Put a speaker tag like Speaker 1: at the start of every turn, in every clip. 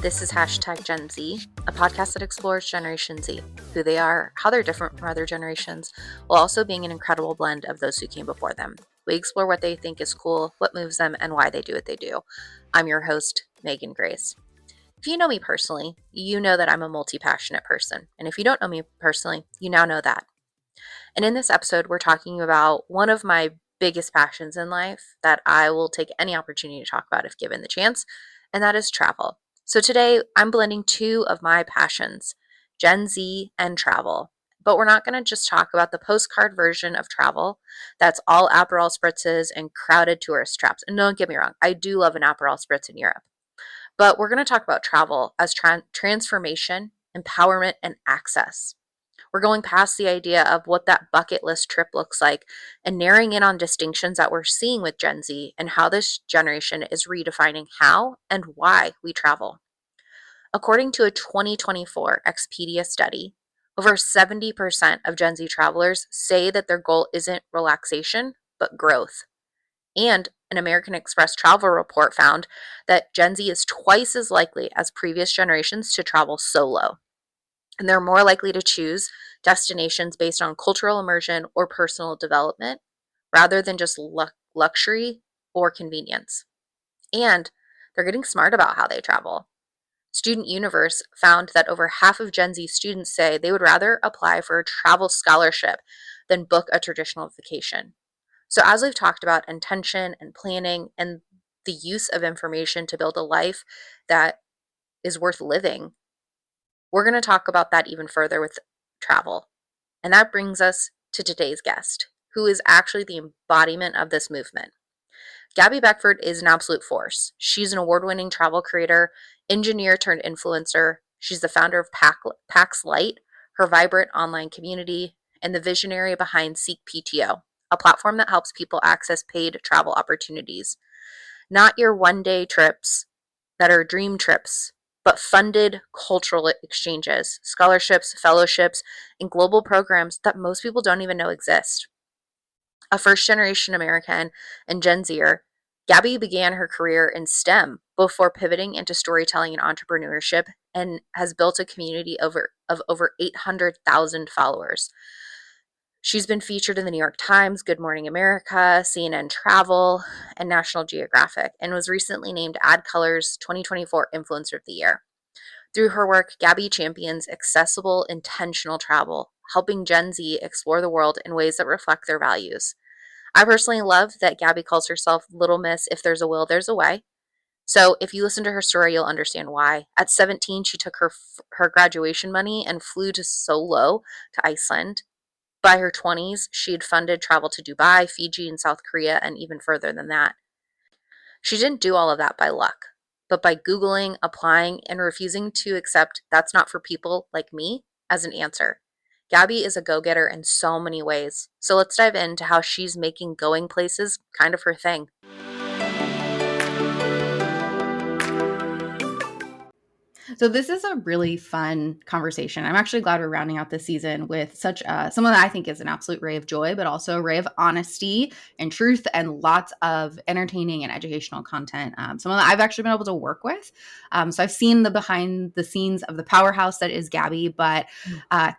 Speaker 1: This is hashtag Gen Z, a podcast that explores Generation Z, who they are, how they're different from other generations, while also being an incredible blend of those who came before them. We explore what they think is cool, what moves them, and why they do what they do. I'm your host, Megan Grace. If you know me personally, you know that I'm a multi-passionate person. And if you don't know me personally, you now know that. And in this episode, we're talking about one of my biggest passions in life that I will take any opportunity to talk about if given the chance, and that is travel. So today, I'm blending two of my passions, Gen Z and travel. But we're not going to just talk about the postcard version of travel that's all Aperol spritzes and crowded tourist traps. And don't get me wrong, I do love an Aperol spritz in Europe. But we're going to talk about travel as transformation, empowerment, and access. We're going past the idea of what that bucket list trip looks like and narrowing in on distinctions that we're seeing with Gen Z and how this generation is redefining how and why we travel. According to a 2024 Expedia study, over 70% of Gen Z travelers say that their goal isn't relaxation, but growth. And an American Express travel report found that Gen Z is twice as likely as previous generations to travel solo. And they're more likely to choose destinations based on cultural immersion or personal development rather than just luxury or convenience. And they're getting smart about how they travel. Student Universe found that over half of Gen Z students say they would rather apply for a travel scholarship than book a traditional vacation. So, as we've talked about intention and planning and the use of information to build a life that is worth living, we're going to talk about that even further with travel. And that brings us to today's guest, who is actually the embodiment of this movement. Gabby Beckford is an absolute force. She's an award-winning travel creator, engineer turned influencer. She's the founder of Pax Light, her vibrant online community, and the visionary behind Seek PTO, a platform that helps people access paid travel opportunities. Not your one-day trips that are dream trips, but funded cultural exchanges, scholarships, fellowships, and global programs that most people don't even know exist. A first-generation American and Gen Zer, Gabby began her career in STEM before pivoting into storytelling and entrepreneurship and has built a community of over 800,000 followers. She's been featured in the New York Times, Good Morning America, CNN Travel, and National Geographic, and was recently named AdColor's 2024 Influencer of the Year. Through her work, Gabby champions accessible, intentional travel, helping Gen Z explore the world in ways that reflect their values. I personally love that Gabby calls herself Little Miss If There's a Will, There's a Way. So if you listen to her story, you'll understand why. At 17, she took her graduation money and flew solo to Iceland. By her 20s, she had funded travel to Dubai, Fiji, and South Korea, and even further than that. She didn't do all of that by luck, but by Googling, applying, and refusing to accept "that's not for people like me" as an answer. Gabby is a go-getter in so many ways. So let's dive into how she's making going places kind of her thing.
Speaker 2: So this is a really fun conversation. I'm actually glad we're rounding out this season with such someone that I think is an absolute ray of joy, but also a ray of honesty and truth and lots of entertaining and educational content. Someone that I've actually been able to work with. So I've seen the behind the scenes of the powerhouse that is Gabby, but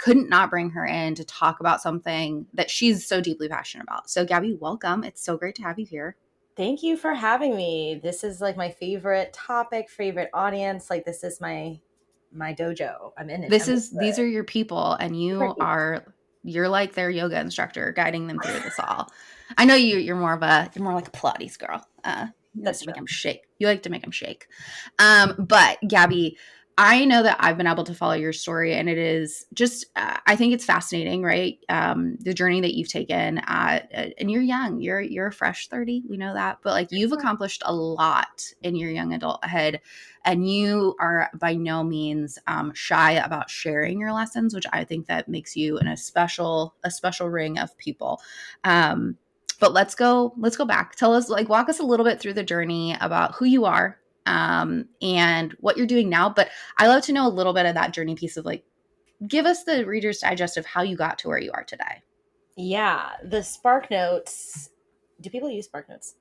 Speaker 2: couldn't not bring her in to talk about something that she's so deeply passionate about. So Gabby, welcome. It's so great to have you here.
Speaker 3: Thank you for having me. This is like my favorite topic, favorite audience. Like this is my dojo. I'm in it.
Speaker 2: These are your people, and you're like their yoga instructor, guiding them through this all. I know you're more like a Pilates girl.
Speaker 3: That's
Speaker 2: make them shake. You like to make them shake. But Gabby, I know that I've been able to follow your story, and it is just, I think it's fascinating, right? The journey that you've taken, and you're young, you're a fresh 30, we know that, but like you've accomplished a lot in your young adulthood, and you are by no means shy about sharing your lessons, which I think that makes you a special ring of people. But let's go back. Tell us, walk us a little bit through the journey about who you are, and what you're doing now. But I love to know a little bit of that journey piece of give us the Reader's Digest of how you got to where you are today.
Speaker 3: Yeah. The Spark Notes. Do people use Spark Notes?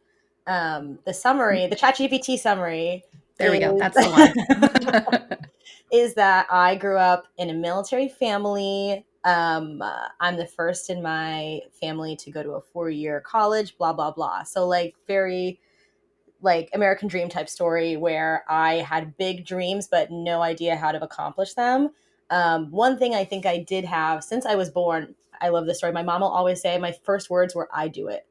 Speaker 3: The summary, the ChatGPT summary
Speaker 2: There we go.
Speaker 3: is
Speaker 2: That's the one.
Speaker 3: is that I grew up in a military family. I'm the first in my family to go to a 4-year college, blah, blah, blah. So like very like American dream type story where I had big dreams, but no idea how to accomplish them. One thing I think I did have since I was born, I love this story. My mom will always say my first words were, I do it.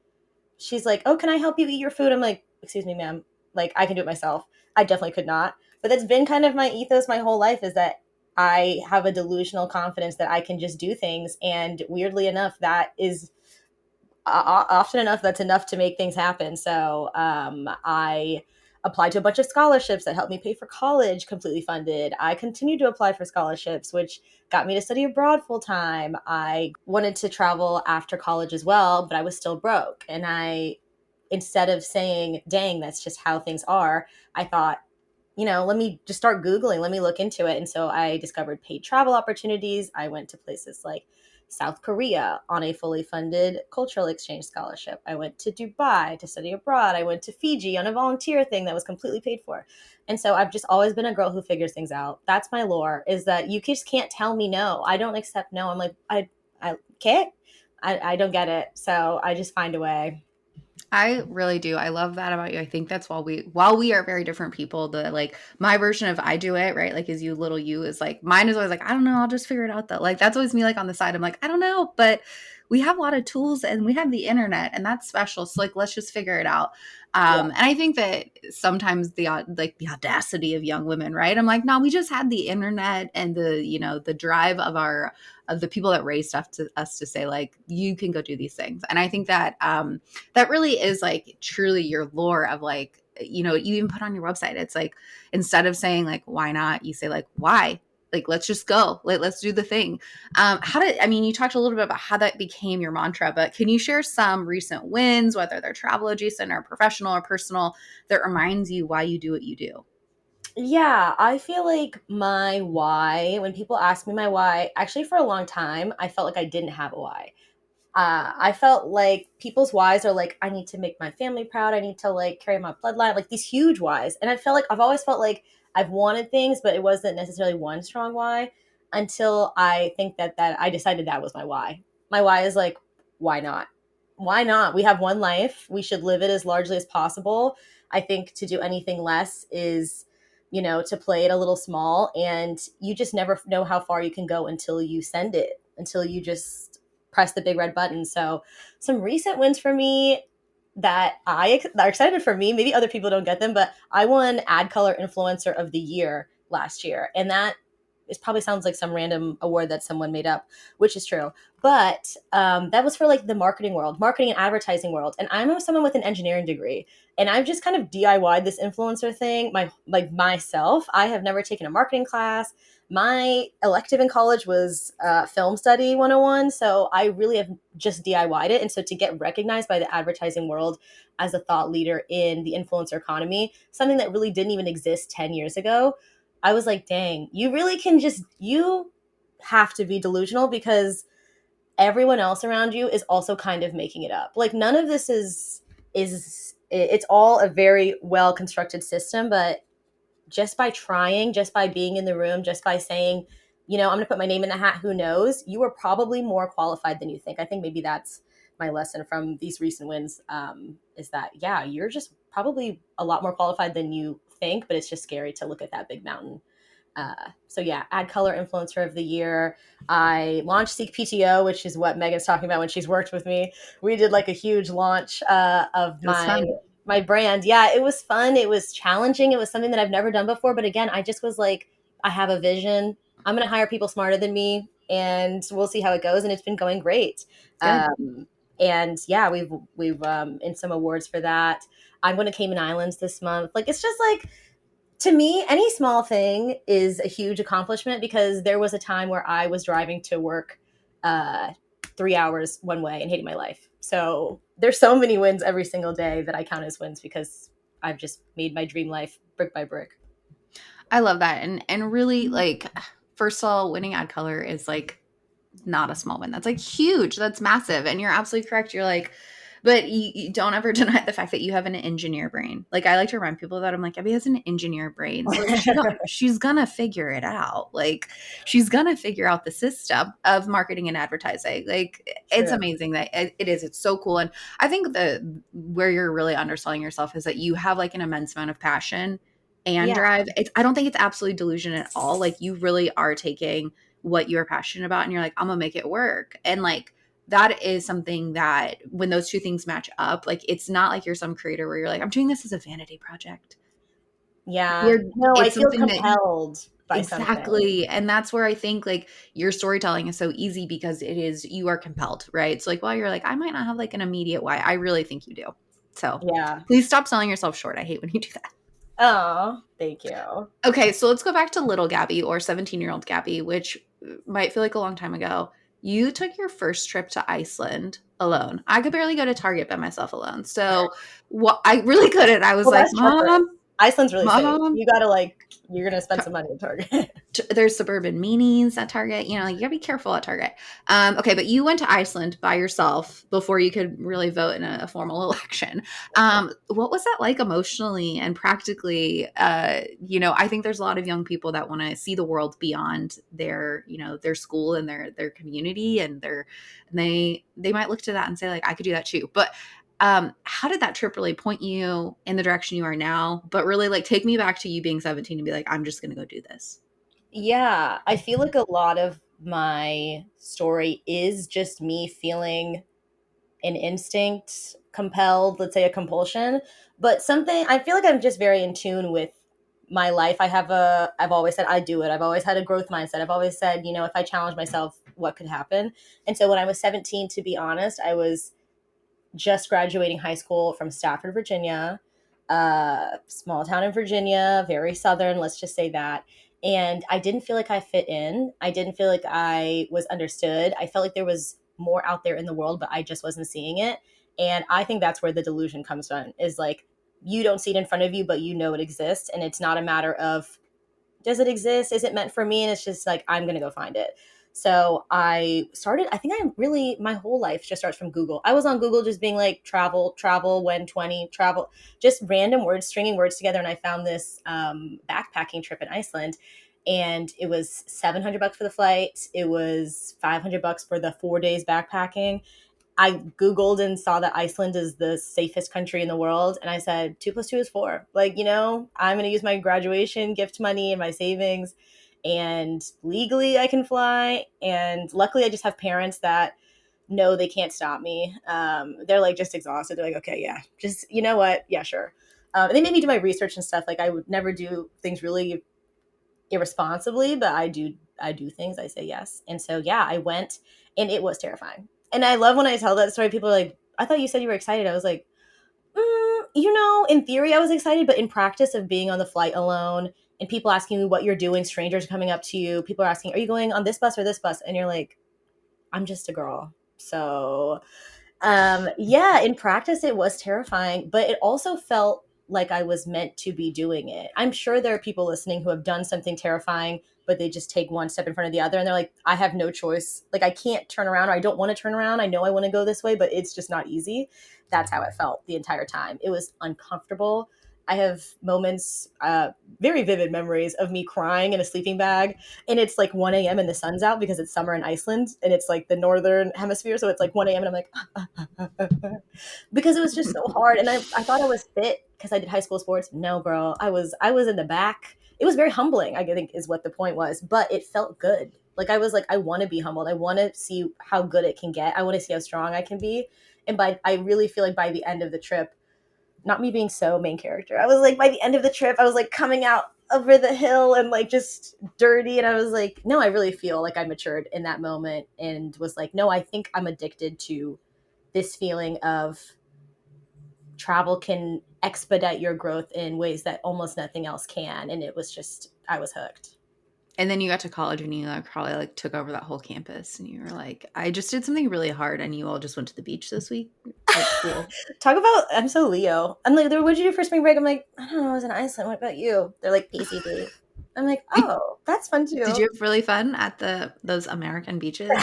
Speaker 3: She's like, oh, can I help you eat your food? I'm like, excuse me, ma'am. Like, I can do it myself. I definitely could not. But that's been kind of my ethos my whole life is that I have a delusional confidence that I can just do things. And weirdly enough, that is often enough, that's enough to make things happen. So I applied to a bunch of scholarships that helped me pay for college, completely funded. I continued to apply for scholarships, which got me to study abroad full time. I wanted to travel after college as well, but I was still broke. And instead of saying, dang, that's just how things are, I thought, let me just start Googling, let me look into it. And so I discovered paid travel opportunities. I went to places like South Korea on a fully funded cultural exchange scholarship. I went to Dubai to study abroad. I went to Fiji on a volunteer thing that was completely paid for. And so I've just always been a girl who figures things out. That's my lore, is that you just can't tell me no. I don't accept no. I'm like, I can't. I don't get it. So I just find a way.
Speaker 2: I really do. I love that about you. I think that's while we are very different people, the like my version of I do it, right? Like is you little you is like mine is always like, I don't know, I'll just figure it out though. Like that's always me like on the side. I'm like, I don't know, but we have a lot of tools and we have the internet and that's special. So like let's just figure it out.
Speaker 3: Yeah.
Speaker 2: And I think that sometimes the audacity of young women, right? I'm like, no, we just had the internet and the drive of the people that raised us to say like you can go do these things. And I think that that really is like truly your lore of like, you even put on your website, it's like, instead of saying like, why not, you say like, why? Like, let's just go. Let's do the thing. You talked a little bit about how that became your mantra, but can you share some recent wins, whether they're travel adjacent or professional or personal, that reminds you why you do what you do?
Speaker 3: Yeah, I feel like my why, when people ask me my why, actually for a long time, I felt like I didn't have a why. I felt like people's whys are like, I need to make my family proud. I need to like carry my bloodline, like these huge whys. And I felt like I've always felt like I've wanted things, but it wasn't necessarily one strong why until I think that I decided that was my why. My why is like, why not? Why not? We have one life. We should live it as largely as possible. I think to do anything less is, to play it a little small, and you just never know how far you can go until you send it, until you just press the big red button. So some recent wins for me that are excited for me, maybe other people don't get them, but I won Ad Color Influencer of the Year last year. And that probably sounds like some random award that someone made up, which is true. But that was for like the marketing world, marketing and advertising world. And I'm someone with an engineering degree, and I've just kind of DIY'd this influencer thing myself. I have never taken a marketing class. My elective in college was film study 101. So I really have just DIY'd it. And so to get recognized by the advertising world as a thought leader in the influencer economy, something that really didn't even exist 10 years ago, I was like, dang, you really can you have to be delusional because everyone else around you is also kind of making it up. Like none of this is it's all a very well constructed system, but just by trying, just by being in the room, just by saying, I'm going to put my name in the hat, who knows, you are probably more qualified than you think. I think maybe that's my lesson from these recent wins, is that, yeah, you're just probably a lot more qualified than you think, but it's just scary to look at that big mountain. So yeah, Ad Color Influencer of the Year. I launched Seek PTO, which is what Megan's talking about when she's worked with me. We did like a huge launch of my brand. Yeah, it was fun. It was challenging. It was something that I've never done before. But again, I just was like, I have a vision. I'm going to hire people smarter than me, and we'll see how it goes. And it's been going great. And yeah, we've in some awards for that. I'm going to Cayman Islands this month. Like, it's just like, to me, any small thing is a huge accomplishment, because there was a time where I was driving to work 3 hours one way and hating my life. So there's so many wins every single day that I count as wins, because I've just made my dream life brick by brick.
Speaker 2: I love that. And really, like, first of all, winning Ad Color is like not a small win. That's like huge. That's massive. And you're absolutely correct. You're like, But you don't ever deny the fact that you have an engineer brain. Like, I like to remind people that I'm like, Abby has an engineer brain. So like, she's gonna figure it out. Like, she's gonna figure out the system of marketing and advertising. Like, it's
Speaker 3: True.
Speaker 2: amazing that it is. It's so cool. And I think where you're really underselling yourself is that you have like an immense amount of passion and
Speaker 3: Yeah.
Speaker 2: drive. I don't think it's absolutely delusion at all. Like, you really are taking what you're passionate about and you're like, I'm gonna make it work. And like, that is something that when those two things match up, like, it's not like you're some creator where you're like, I'm doing this as a vanity project.
Speaker 3: Yeah. No, I
Speaker 2: It's
Speaker 3: feel
Speaker 2: something that
Speaker 3: compelled by something.
Speaker 2: exactly. And that's where I think like your storytelling is so easy because you are compelled, right? So like, while you're like, I might not have like an immediate why, I really think you do. So
Speaker 3: Yeah.
Speaker 2: please stop selling yourself short. I hate when you do that.
Speaker 3: Oh, thank you.
Speaker 2: Okay, so let's go back to little Gabby or 17-year-old Gabby, which might feel like a long time ago. You took your first trip to Iceland alone. I could barely go to Target by myself alone. So what I really couldn't. I was
Speaker 3: Well,
Speaker 2: like,
Speaker 3: that's treacherous.
Speaker 2: Mom,
Speaker 3: Iceland's really safe.
Speaker 2: Mom,
Speaker 3: You gotta like, you're gonna spend some money at Target.
Speaker 2: there's suburban meanies at Target. You know, you gotta be careful at Target. Okay, but you went to Iceland by yourself before you could really vote in a formal election. What was that like emotionally and practically? I think there's a lot of young people that want to see the world beyond their school and their community, and they might look to that and say like, I could do that too. But how did that trip really point you in the direction you are now? But really like take me back to you being 17 and be like, I'm just gonna go do this.
Speaker 3: Yeah, I feel like a lot of my story is just me feeling an instinct compelled, let's say a compulsion, but something I feel like I'm just very in tune with my life. I've always said I do it. I've always had a growth mindset. I've always said, if I challenge myself, what could happen? And so when I was 17, to be honest, I was just graduating high school from Stafford, Virginia, small town in Virginia, very southern, let's just say that. And I didn't feel like I fit in. I didn't feel like I was understood. I felt like there was more out there in the world, but I just wasn't seeing it. And I think that's where the delusion comes from, is like, you don't see it in front of you, but you know it exists. And it's not a matter of, does it exist? Is it meant for me? And it's just like, I'm going to go find it. So my whole life just starts from Google. I was on Google just being like, travel, when 20, travel, just random words, stringing words together. And I found this backpacking trip in Iceland. And it was $700 for the flight. It was $500 for the 4 days backpacking. I Googled and saw that Iceland is the safest country in the world. And I said, 2 + 2 is 4. Like, I'm going to use my graduation gift money and my savings. And legally, I can fly. And luckily, I just have parents that know they can't stop me. They're like just exhausted. They're like, okay, yeah, just, you know what? Yeah, sure. And they made me do my research and stuff. Like, I would never do things really irresponsibly, but I do things. I say yes. And so, yeah, I went and it was terrifying. And I love when I tell that story, people are like, I thought you said you were excited. I was like, in theory, I was excited, but in practice of being on the flight alone and people asking me what you're doing, strangers coming up to you, people are asking, are you going on this bus or this bus? And you're like, I'm just a girl. So, yeah, in practice, it was terrifying, but it also felt like I was meant to be doing it. I'm sure there are people listening who have done something terrifying, but they just take one step in front of the other and they're like, I have no choice. Like, I can't turn around, or I don't want to turn around. I know I want to go this way, but it's just not easy. That's how it felt the entire time. It was uncomfortable. I have moments, very vivid memories of me crying in a sleeping bag, and it's like 1 a.m. and the sun's out because it's summer in Iceland and it's like the northern hemisphere. So it's like 1 a.m. and I'm like, because it was just so hard. And I thought I was fit because I did high school sports. No, girl, I was in the back. It was very humbling, I think is what the point was, but it felt good. Like, I was like, I want to be humbled. I want to see how good it can get. I want to see how strong I can be. And I really feel like by the end of the trip, not me being so main character, I was like, by the end of the trip, I was like coming out over the hill and like just dirty. And I was like, no, I really feel like I matured in that moment and was like, no, I think I'm addicted to this feeling of travel can expedite your growth in ways that almost nothing else can. And it was just, I was hooked.
Speaker 2: And then you got to college and you like probably like took over that whole campus and you were like, I just did something really hard and you all just went to the beach this week. Like, cool.
Speaker 3: Talk about, I'm so Leo. I'm like, what did you do for spring break? I'm like, I don't know, I was in Iceland. What about you? They're like, PCD. I'm like, oh, that's fun too.
Speaker 2: Did you have really fun at those American beaches?
Speaker 3: I'm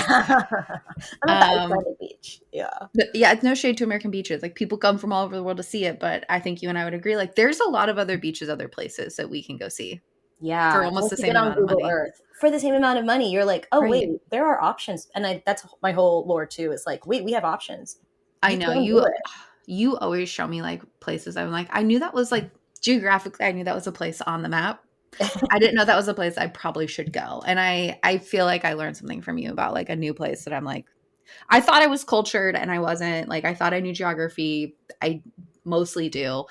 Speaker 3: at the
Speaker 2: Um,
Speaker 3: Icelandic beach. Yeah.
Speaker 2: yeah, it's no shade to American beaches. Like people come from all over the world to see it, but I think you and I would agree. Like there's a lot of other beaches, other places that we can go see for
Speaker 3: Yeah.
Speaker 2: almost
Speaker 3: Once
Speaker 2: the
Speaker 3: you
Speaker 2: same
Speaker 3: get on
Speaker 2: amount of
Speaker 3: Google
Speaker 2: money.
Speaker 3: Earth for the same amount of money, you're like, oh wait,
Speaker 2: Right.
Speaker 3: there are options. And that's my whole lore too. Is like, wait, we have options.
Speaker 2: I
Speaker 3: You
Speaker 2: know
Speaker 3: can do
Speaker 2: you.
Speaker 3: it.
Speaker 2: You always show me like places. I'm like, I knew that was like geographically. I knew that was a place on the map. I didn't know that was a place I probably should go. And I feel like I learned something from you about like a new place that I'm like, I thought I was cultured and I wasn't. Like I thought I knew geography. I mostly do.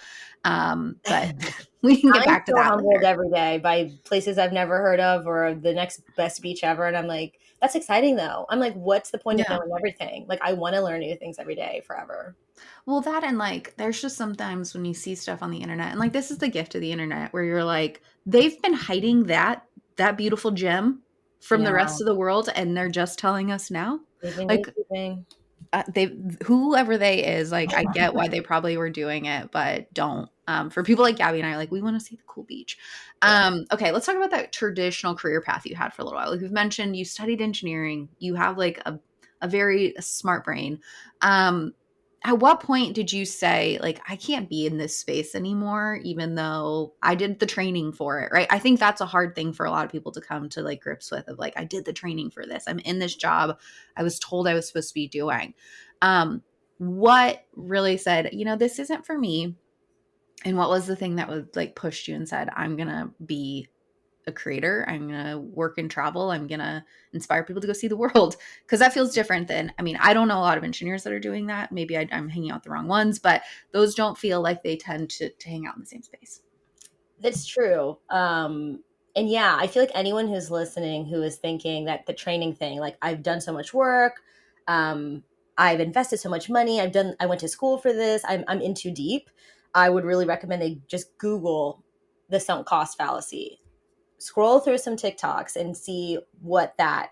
Speaker 2: But we can get
Speaker 3: I'm
Speaker 2: back to
Speaker 3: still
Speaker 2: that
Speaker 3: humbled
Speaker 2: later.
Speaker 3: every day by places I've never heard of or the next best beach ever. And I'm like, that's exciting though. I'm like, what's the point of
Speaker 2: Yeah.
Speaker 3: knowing everything? Like, I want to learn new things every day forever.
Speaker 2: Well, that and like there's just sometimes when you see stuff on the internet and like this is the gift of the internet where you're like, they've been hiding that beautiful gem from the
Speaker 3: Yeah.
Speaker 2: rest of the world and they're just telling us now.
Speaker 3: They've been
Speaker 2: Like
Speaker 3: gatekeeping.
Speaker 2: they whoever they is like I get why they probably were doing it but don't for people like Gabby and I like we want to see the cool beach.
Speaker 3: Yeah.
Speaker 2: Okay, let's talk about that traditional career path you had for a little while. Like you've mentioned you studied engineering, you have like a very smart brain. At what point did you say like I can't be in this space anymore even though I did the training for it, right? I think that's a hard thing for a lot of people to come to like grips with of like I did the training for this, I'm in this job I was told I was supposed to be doing. What really said, this isn't for me? And what was the thing that was like pushed you and said, I'm going to be a creator. I'm going to work and travel. I'm going to inspire people to go see the world. Cause that feels different than, I mean, I don't know a lot of engineers that are doing that. Maybe I'm hanging out with the wrong ones, but those don't feel like they tend to hang out in the same space.
Speaker 3: That's true. And yeah, I feel like anyone who's listening who is thinking that the training thing, like I've done so much work, um, I've invested so much money, I went to school for this, I'm in too deep. I would really recommend they just Google the sunk cost fallacy. Scroll through some TikToks and see what that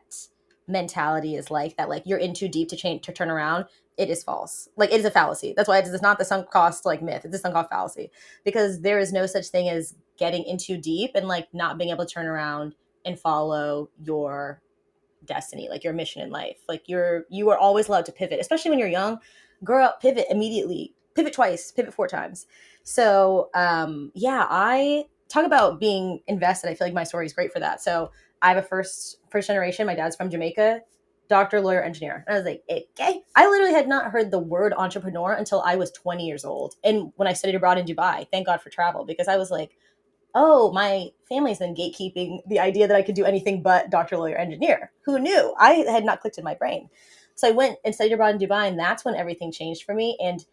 Speaker 3: mentality is like, that like you're in too deep to change to turn around. It is false. Like it is a fallacy. That's why it's not the sunk cost like myth. It's a sunk cost fallacy because there is no such thing as getting in too deep and like not being able to turn around and follow your destiny, like your mission in life. Like you are always allowed to pivot, especially when you're young. Grow up, pivot immediately, pivot twice, pivot 4 times. So yeah, I talk about being invested. I feel like my story is great for that. So I have a first generation. My dad's from Jamaica, doctor, lawyer, engineer. And I was like, okay. I literally had not heard the word entrepreneur until I was 20 years old. And when I studied abroad in Dubai, thank God for travel, because I was like, oh, my family's been gatekeeping the idea that I could do anything but doctor, lawyer, engineer. Who knew? I had not clicked in my brain. So I went and studied abroad in Dubai, and that's when everything changed for me. And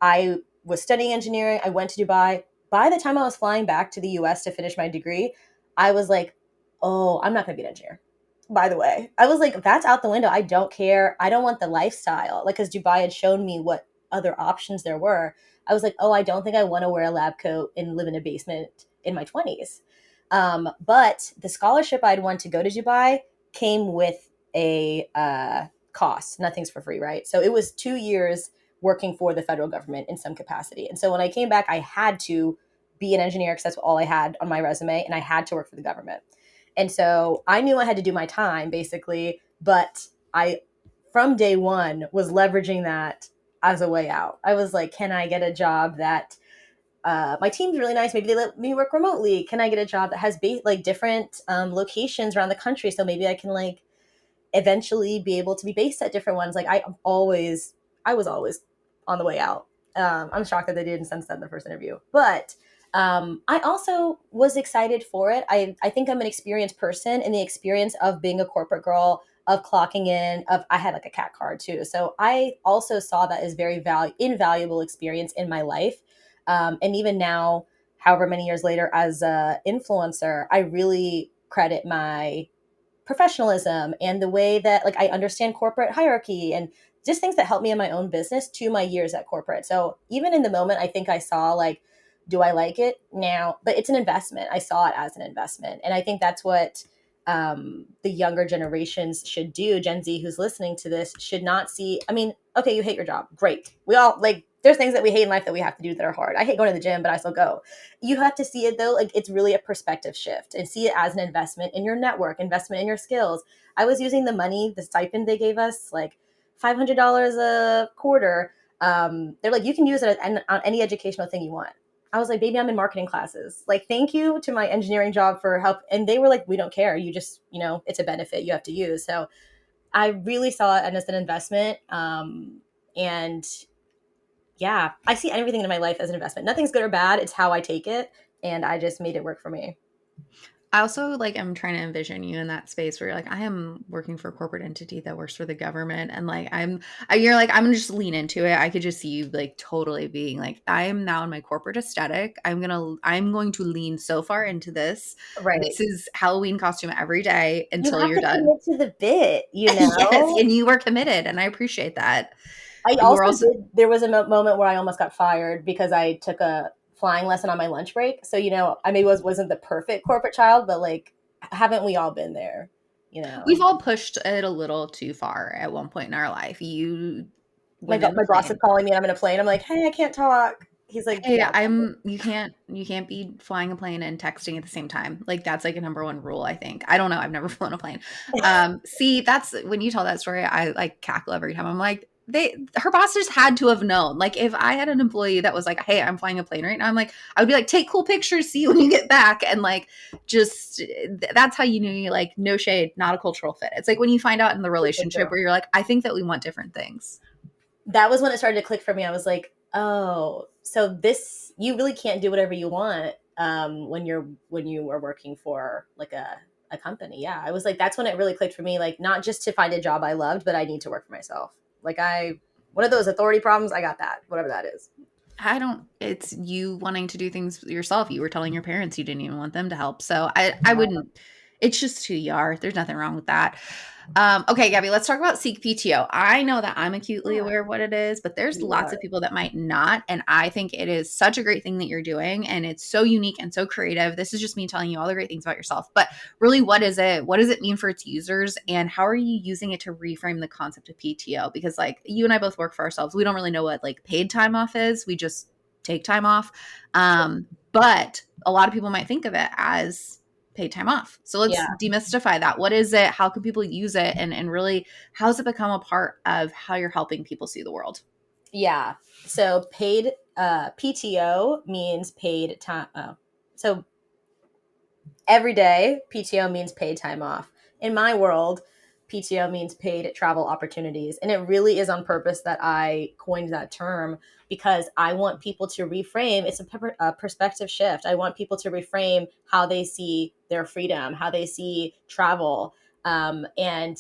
Speaker 3: I was studying engineering. I went to Dubai. By the time I was flying back to the US to finish my degree, I was like, oh, I'm not going to be an engineer. By the way, I was like, that's out the window. I don't care. I don't want the lifestyle. Like, because Dubai had shown me what other options there were. I was like, oh, I don't think I want to wear a lab coat and live in a basement in my 20s. But the scholarship I'd won to go to Dubai came with a cost. Nothing's for free, right? So it was 2 years working for the federal government in some capacity. And so when I came back, I had to be an engineer because that's all I had on my resume, and I had to work for the government. And so I knew I had to do my time basically, but I, from day one, was leveraging that as a way out. I was like, can I get a job that my team's really nice. Maybe they let me work remotely. Can I get a job that has like different locations around the country? So maybe I can like eventually be able to be based at different ones. Like I was always on the way out. I'm shocked that they didn't sense that in the first interview, but I also was excited for it. I think I'm an experienced person in the experience of being a corporate girl, of clocking in, I had like a cat card too. So I also saw that as very invaluable experience in my life. And even now, however many years later, as a influencer, I really credit my professionalism and the way that like I understand corporate hierarchy and just things that help me in my own business to my years at corporate. So even in the moment, I think I saw like, do I like it now? But it's an investment. I saw it as an investment. And I think that's what the younger generations should do. Gen Z who's listening to this should not see, I mean, okay, you hate your job. Great. We all like, there's things that we hate in life that we have to do that are hard. I hate going to the gym, but I still go. You have to see it though, like it's really a perspective shift, and see it as an investment in your network, investment in your skills. I was using the money, the stipend they gave us, like $500 a quarter. They're like, you can use it on any educational thing you want. I was like, baby, I'm in marketing classes. Like, thank you to my engineering job for help. And they were like, we don't care. You just, it's a benefit you have to use. So I really saw it as an investment. And yeah, I see everything in my life as an investment. Nothing's good or bad. It's how I take it. And I just made it work for me.
Speaker 2: I also like I'm trying to envision you in that space where you're like, I am working for a corporate entity that works for the government, and like you're like, I'm gonna just lean into it. I could just see you like totally being like, I am now in my corporate aesthetic. I'm going to lean so far into this.
Speaker 3: Right.
Speaker 2: This is Halloween costume every day
Speaker 3: You
Speaker 2: until
Speaker 3: have
Speaker 2: you're
Speaker 3: to
Speaker 2: done.
Speaker 3: commit to the bit,
Speaker 2: Yes, and you were committed, and I appreciate that.
Speaker 3: I
Speaker 2: You were
Speaker 3: also
Speaker 2: also
Speaker 3: did. There was a moment where I almost got fired because I took a flying lesson on my lunch break. So I maybe wasn't the perfect corporate child, but like, haven't we all been there?
Speaker 2: we've all pushed it a little too far at one point in our life. You
Speaker 3: My
Speaker 2: went in the
Speaker 3: boss is
Speaker 2: plane.
Speaker 3: calling me, and I'm in a plane. I'm like, hey, I can't talk. He's like,
Speaker 2: Hey,
Speaker 3: yeah.
Speaker 2: you can't be flying a plane and texting at the same time. Like that's like a number one rule, I think. I don't know. I've never flown a plane. See, that's when you tell that story, I like cackle every time. I'm like, her boss just had to have known. Like if I had an employee that was like, hey, I'm flying a plane right now, I'm like, I would be like, take cool pictures, see you when you get back. And like just that's how you knew you like no shade, not a cultural fit. It's like when you find out in the relationship where you're like, I think that we want different things.
Speaker 3: That was when it started to click for me. I was like, oh, so this, you really can't do whatever you want when you are working for like a company. Yeah, I was like, that's when it really clicked for me. Like, not just to find a job I loved, but I need to work for myself. Like, one of those authority problems, I got that, whatever that is.
Speaker 2: It's you wanting to do things yourself. You were telling your parents you didn't even want them to help. So I wouldn't, it's just who you are. There's nothing wrong with that. Okay, Gabby, let's talk about Seek PTO. I know that I'm acutely aware of what it is, but there's lots of people that might not. And I think it is such a great thing that you're doing. And it's so unique and so creative. This is just me telling you all the great things about yourself. But really, what is it? What does it mean for its users? And how are you using it to reframe the concept of PTO? Because like you and I both work for ourselves. We don't really know what like paid time off is. We just take time off. But a lot of people might think of it as paid time off. So let's demystify that. What is it? How can people use it? And really, how has it become a part of how you're helping people see the world?
Speaker 3: Yeah. So paid PTO means paid time. So every day, PTO means paid time off. In my world, PTO means paid travel opportunities. And it really is on purpose that I coined that term, because I want people to reframe. It's a perspective shift. I want people to reframe how they see their freedom, how they see travel. And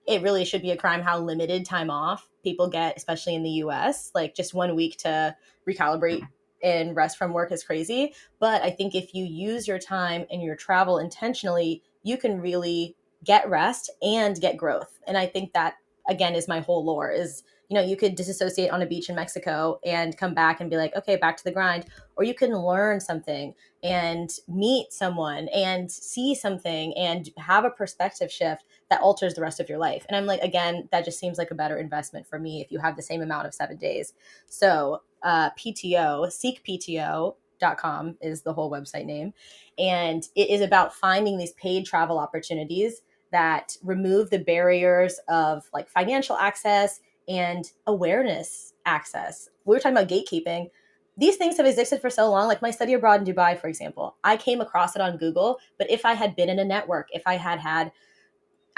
Speaker 3: it really should be a crime how limited time off people get, especially in the US. Like just 1 week to recalibrate and rest from work is crazy. But I think if you use your time and your travel intentionally, you can really get rest and get growth. And I think that, again, is my whole lore is, you could disassociate on a beach in Mexico and come back and be like, okay, back to the grind. Or you can learn something and meet someone and see something and have a perspective shift that alters the rest of your life. And I'm like, again, that just seems like a better investment for me if you have the same amount of 7 days. So PTO, seekpto.com is the whole website name. And it is about finding these paid travel opportunities that remove the barriers of like financial access and awareness access. We were talking about gatekeeping. These things have existed for so long. Like my study abroad in Dubai, for example, I came across it on Google, but if I had been in a network, if I had,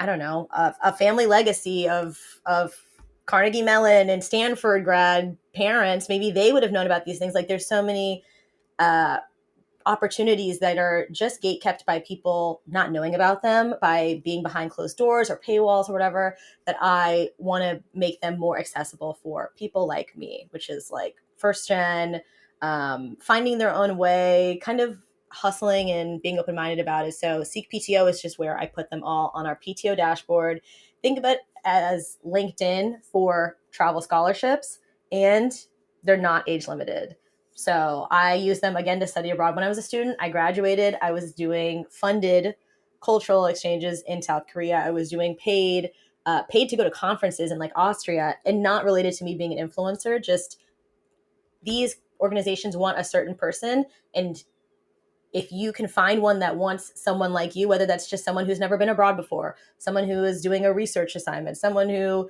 Speaker 3: I don't know, a family legacy of Carnegie Mellon and Stanford grad parents, maybe they would have known about these things. Like there's so many opportunities that are just gate kept by people not knowing about them, by being behind closed doors or paywalls or whatever, that I want to make them more accessible for people like me, which is like first gen, finding their own way, kind of hustling and being open-minded about it. So Seek PTO is just where I put them all on our PTO dashboard. Think of it as LinkedIn for travel scholarships, and they're not age limited. So I used them again to study abroad. When I was a student, I graduated. I was doing funded cultural exchanges in South Korea. I was doing paid to go to conferences in like Austria, and not related to me being an influencer, just these organizations want a certain person, and if you can find one that wants someone like you, whether that's just someone who's never been abroad before, someone who is doing a research assignment, someone who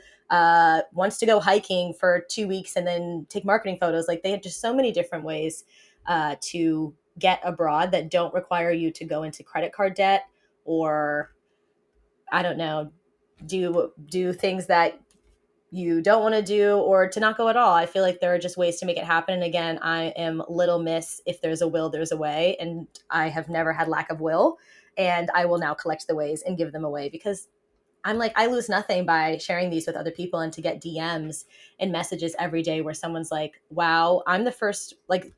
Speaker 3: wants to go hiking for 2 weeks and then take marketing photos, like they have just so many different ways to get abroad that don't require you to go into credit card debt, or I don't know, do things that you don't want to do, or to not go at all. I feel like there are just ways to make it happen. And again, I am little miss, if there's a will, there's a way. And I have never had lack of will. And I will now collect the ways and give them away, because I'm like, I lose nothing by sharing these with other people, and to get DMs and messages every day where someone's like, wow, I'm the first, like,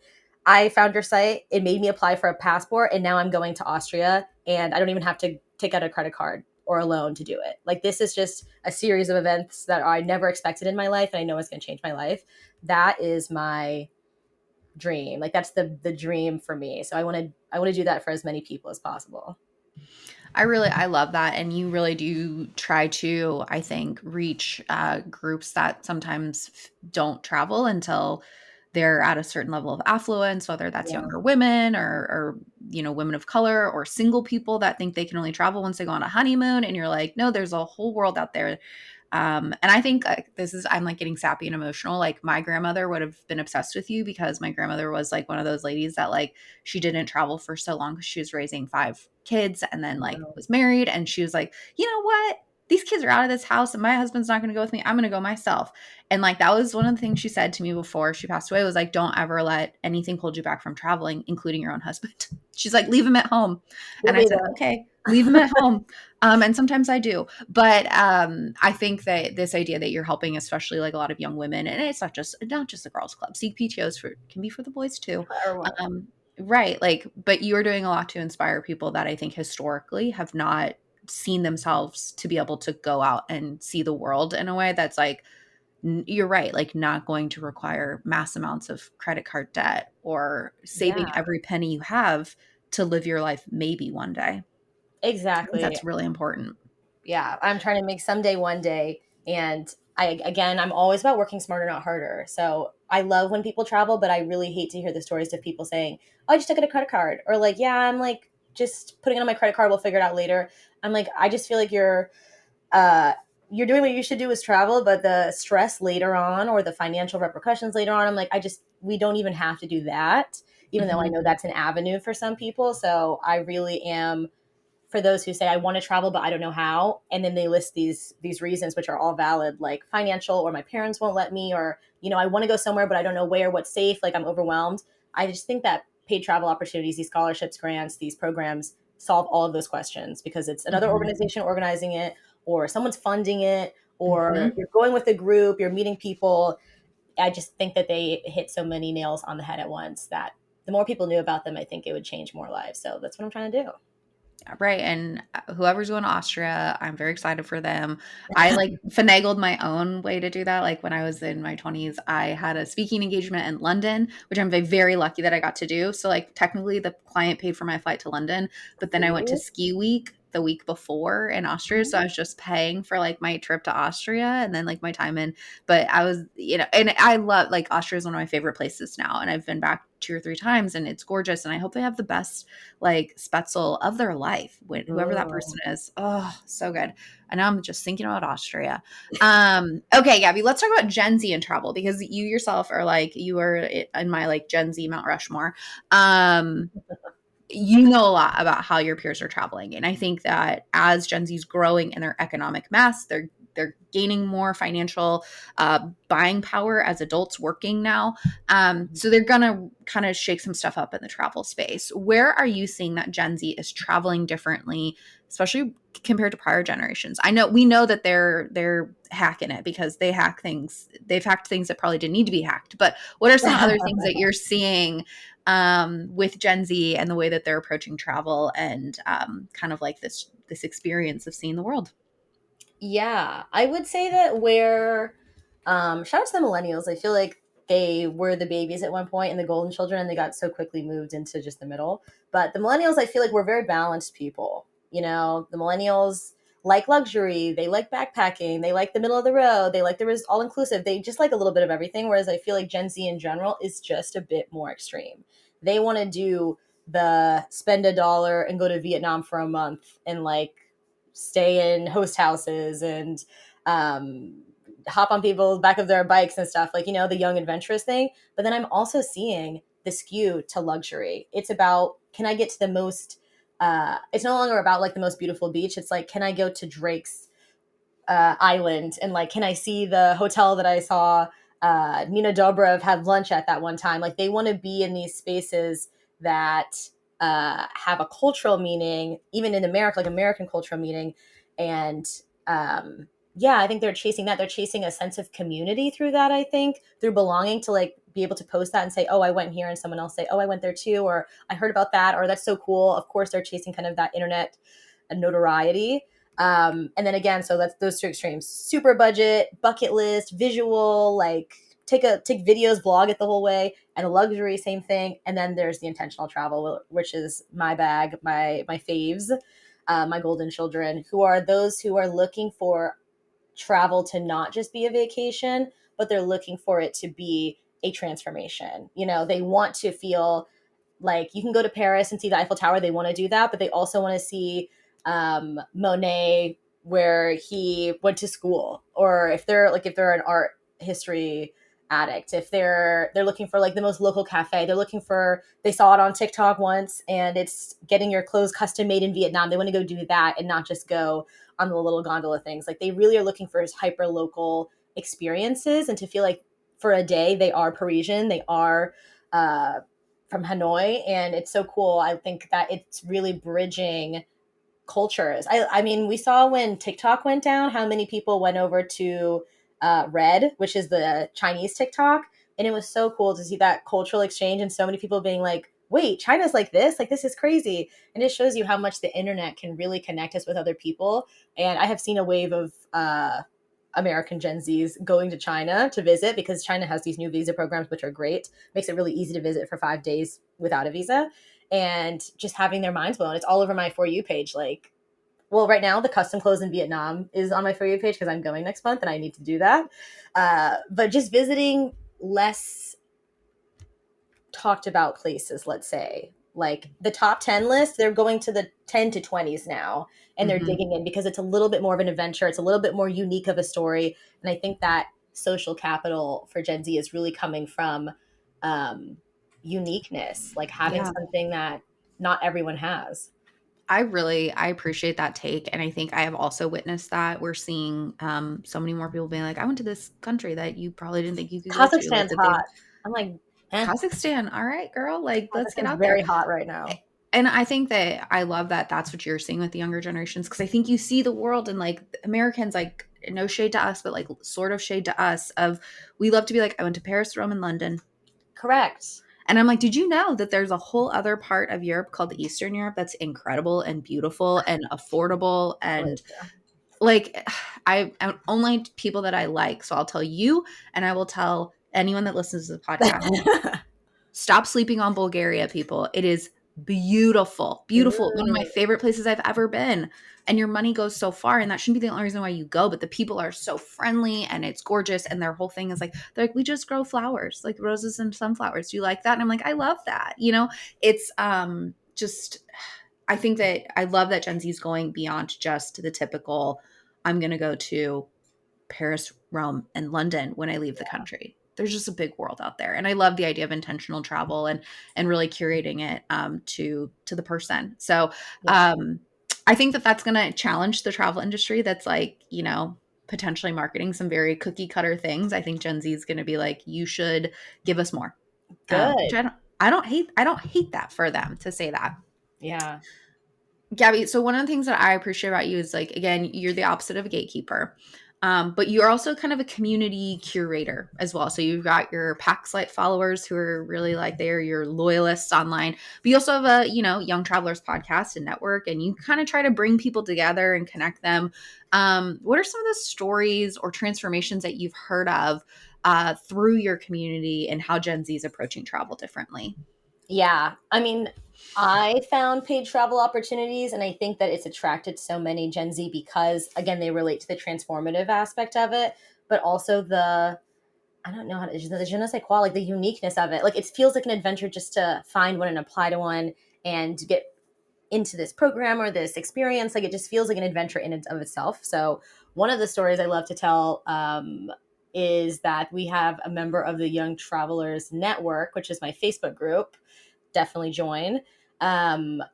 Speaker 3: I found your site. It made me apply for a passport, and now I'm going to Austria, and I don't even have to take out a credit card or a loan to do it. Like, this is just a series of events that I never expected in my life, and I know it's going to change my life. That is my dream. Like, that's the dream for me. So I want to do that for as many people as possible.
Speaker 2: I love that. And you really do try to, I think, reach groups that sometimes don't travel until they're at a certain level of affluence, whether that's
Speaker 3: Yeah.
Speaker 2: younger women or, women of color, or single people that think they can only travel once they go on a honeymoon. And you're like, no, there's a whole world out there. And I think I'm like getting sappy and emotional. Like, my grandmother would have been obsessed with you, because my grandmother was like one of those ladies that, like, she didn't travel for so long because she was raising 5 kids and then like
Speaker 3: Wow.
Speaker 2: was married. And she was like, you know what? These kids are out of this house and my husband's not going to go with me. I'm going to go myself. And like, that was one of the things she said to me before she passed away, was like, don't ever let anything hold you back from traveling, including your own husband. She's like, leave him at home.
Speaker 3: We'll
Speaker 2: And I
Speaker 3: be
Speaker 2: said,
Speaker 3: there.
Speaker 2: okay, leave him at home. And sometimes I do. But I think that this idea that you're helping, especially like a lot of young women, and it's not just the girls club, CPTOs can be for the boys too.
Speaker 3: Or what?
Speaker 2: Right. Like, but you're doing a lot to inspire people that I think historically have not seen themselves to be able to go out and see the world in a way that's like, you're right, like not going to require mass amounts of credit card debt or saving
Speaker 3: Yeah,
Speaker 2: every penny you have to live your life maybe one day. I think
Speaker 3: exactly.
Speaker 2: that's really important.
Speaker 3: Yeah, I'm trying to make someday one day. And I'm always about working smarter, not harder. So I love when people travel, but I really hate to hear the stories of people saying, oh, I just took out a credit card, or like, yeah, I'm like just putting it on my credit card, we'll figure it out later. I'm like, I just feel like uh you're doing what you should do, is travel, but the stress later on, or the financial repercussions later on, I'm like, we don't even have to do that, even though I
Speaker 2: Mhm.
Speaker 3: know that's an avenue for some people. So I really am for those who say, I want to travel but I don't know how, and then they list these reasons, which are all valid, like financial, or my parents won't let me, or I want to go somewhere but I don't know where, what's safe, like I'm overwhelmed. I just think that paid travel opportunities, these scholarships, grants, these programs solve all of those questions, because it's another
Speaker 2: Mhm.
Speaker 3: organization organizing it, or someone's funding it, or
Speaker 2: Mhm.
Speaker 3: you're going with a group, you're meeting people. I just think that they hit so many nails on the head at once that the more people knew about them, I think it would change more lives. So that's what I'm trying to do.
Speaker 2: Right. And whoever's going to Austria, I'm very excited for them. I like finagled my own way to do that. Like, when I was in my 20s, I had a speaking engagement in London, which I'm very lucky that I got to do. So, like, technically the client paid for my flight to London, but then I went to
Speaker 3: See?
Speaker 2: ski week the week before in Austria. So I was just paying for like my trip to Austria and then like my time in. But I was, and I love, like, Austria is one of my favorite places now. And I've been back 2 or 3 times and it's gorgeous. And I hope they have the best like spetzel of their life, whoever that
Speaker 3: Mm.
Speaker 2: person is. Oh, so good. And now I'm just thinking about Austria. Okay, Gabby, let's talk about Gen Z and travel, because you yourself are like, you are in my like Gen Z Mount Rushmore. You know a lot about how your peers are traveling. And I think that as Gen Z's growing in their economic mass, they're gaining more financial buying power as adults working now. So they're gonna kind of shake some stuff up in the travel space. Where are you seeing that Gen Z is traveling differently, especially compared to prior generations? We know that they're hacking it because they hack things. They've hacked things that probably didn't need to be hacked. But what are some other things that you're seeing with Gen Z and the way that they're approaching travel and kind of like this experience of seeing the world?
Speaker 3: Yeah, I would say that shout out to the millennials. I feel like they were the babies at one point and the golden children, and they got so quickly moved into just the middle. But the millennials, I feel like we're very balanced people. The millennials, like luxury, they like backpacking, they like the middle of the road, they like the all inclusive, they just like a little bit of everything. Whereas I feel like Gen Z in general is just a bit more extreme. They want to do the spend $1 and go to Vietnam for a month and like stay in host houses and um, hop on people's back of their bikes and stuff, like, the young adventurous thing. But then I'm also seeing the skew to luxury. It's about, can I get to the most it's no longer about like the most beautiful beach. It's like, can I go to Drake's island and like, can I see the hotel that I saw Nina Dobrev have lunch at that one time? Like, they want to be in these spaces that have a cultural meaning, even in America, like American cultural meaning. And yeah, I think they're chasing that. They're chasing a sense of community through that, I think, through belonging, to like be able to post that and say, oh, I went here, and someone else say, oh, I went there too, or I heard about that, or that's so cool. Of course, they're chasing kind of that internet notoriety. And then again, so that's those two extremes: super budget, bucket list, visual, like take videos, vlog it the whole way, and a luxury, same thing. And then there's the intentional travel, which is my bag, my faves, my golden children, who are those who are looking for travel to not just be a vacation, but they're looking for it to be a transformation. They want to feel like, you can go to Paris and see the Eiffel Tower. They want to do that, but they also want to see Monet where he went to school, or if they're an art history addict, if they're looking for like the most local cafe, they saw it on TikTok once and it's getting your clothes custom made in Vietnam. They want to go do that and not just go on the little gondola things. Like, they really are looking for hyper local experiences, and to feel like for a day they are Parisian, they are from Hanoi. And it's so cool. I think that it's really bridging cultures. I mean, we saw when TikTok went down, how many people went over to Red, which is the Chinese TikTok. And it was so cool to see that cultural exchange, and so many people being like, wait, China's like this is crazy. And it shows you how much the internet can really connect us with other people. And I have seen a wave of American Gen Zs going to China to visit, because China has these new visa programs, which are great. Makes it really easy to visit for 5 days without a visa, and just having their minds blown. It's all over my For You page. Like, well, right now the custom clothes in Vietnam is on my For You page because I'm going next month and I need to do that. But just visiting less talked about places, let's say, like the top 10 list, they're going to the 10 to 20s now, and they're digging in because it's a little bit more of an adventure. It's a little bit more unique of a story. And I think that social capital for Gen Z is really coming from uniqueness, like having something that not everyone has.
Speaker 2: I appreciate that take. And I think I have also witnessed that. We're seeing so many more people being like, I went to this country that you probably didn't think you could go to. Like,
Speaker 3: Kazakhstan's hot. I'm like,
Speaker 2: Kazakhstan, all right, girl, like, let's get
Speaker 3: Kazakhstan's
Speaker 2: out there.
Speaker 3: very hot right now.
Speaker 2: And I think that I love that that's what you're seeing with the younger generations, because I think you see the world, and like Americans, like, no shade to us, but like sort of shade to us, of we love to be like, I went to Paris, Rome, and London.
Speaker 3: Correct.
Speaker 2: And I'm like, did you know that there's a whole other part of Europe called Eastern Europe that's incredible and beautiful and affordable? And like, I'm only people that I like. So I'll tell you, and I will tell anyone that listens to the podcast, stop sleeping on Bulgaria, people. It is beautiful, beautiful. One of my favorite places I've ever been. And your money goes so far, and that shouldn't be the only reason why you go, but the people are so friendly and it's gorgeous. And their whole thing is like, they're like, we just grow flowers, like roses and sunflowers. Do you like that? And I'm like, I love that. It's just, I think that I love that Gen Z is going beyond just the typical, I'm going to go to Paris, Rome, and London when I leave the country. There's just a big world out there. And I love the idea of intentional travel and really curating it to the person. So I think that that's going to challenge the travel industry that's like, potentially marketing some very cookie cutter things. I think Gen Z is going to be like, you should give us more.
Speaker 3: Good.
Speaker 2: Which I don't hate that for them to say that.
Speaker 3: Yeah.
Speaker 2: Gabby, so one of the things that I appreciate about you is, like, again, you're the opposite of a gatekeeper. But you're also kind of a community curator as well. So you've got your Paxlight followers who are really like, they're your loyalists online. But you also have a, Young Travelers podcast and network, and you kind of try to bring people together and connect them. What are some of the stories or transformations that you've heard of through your community, and how Gen Z is approaching travel differently?
Speaker 3: Yeah. I mean, I found paid travel opportunities, and I think that it's attracted so many Gen Z because, again, they relate to the transformative aspect of it, but also the, I don't know how to, the je ne sais quoi, like the uniqueness of it. Like it feels like an adventure just to find one and apply to one and get into this program or this experience. Like it just feels like an adventure in and of itself. So one of the stories I love to tell is that we have a member of the Young Travelers Network, which is my Facebook group. Definitely join.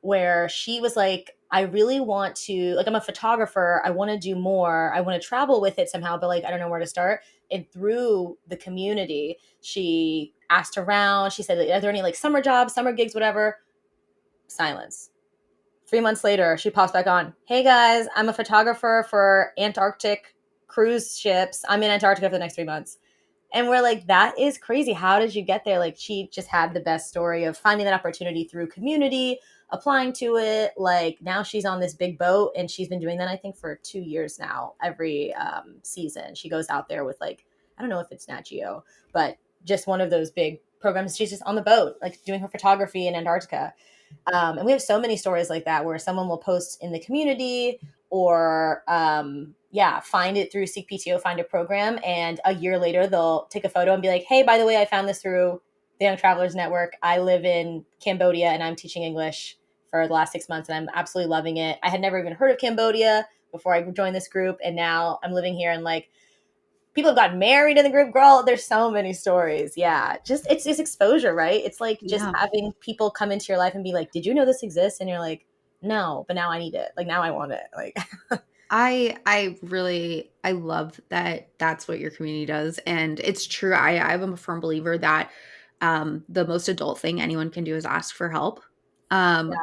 Speaker 3: Where she was like, I really want to, like, I'm a photographer. I want to do more. I want to travel with it somehow, but like, I don't know where to start. And through the community, she asked around. She said, are there any like summer jobs, summer gigs, whatever? Silence. 3 months later, she pops back on. Hey guys, I'm a photographer for Antarctic cruise ships. I'm in Antarctica for the next 3 months. And we're like, that is crazy. How did you get there? Like, she just had the best story of finding that opportunity through community, applying to it. Like, now she's on this big boat, and she's been doing that, I think, for 2 years now. Every season, she goes out there with, like, I don't know if it's Nat Geo, but just one of those big programs. She's just on the boat, like, doing her photography in Antarctica. And we have so many stories like that where someone will post in the community or find it through Seek PTO, find a program, and a year later they'll take a photo and be like, hey, by the way, I found this through the Young Travelers Network. I live in Cambodia and I'm teaching English for the last 6 months and I'm absolutely loving it. I had never even heard of Cambodia before I joined this group, and now I'm living here, and like people have gotten married in the group. Girl, there's so many stories. Yeah, just it's just exposure, right? It's like just
Speaker 2: Yeah.
Speaker 3: having people come into your life and be like, did you know this exists? And you're like, no, but now I need it. Like, now I want it. Like,
Speaker 2: I love that that's what your community does. And it's true. I'm a firm believer that the most adult thing anyone can do is ask for help. Um,
Speaker 3: yeah.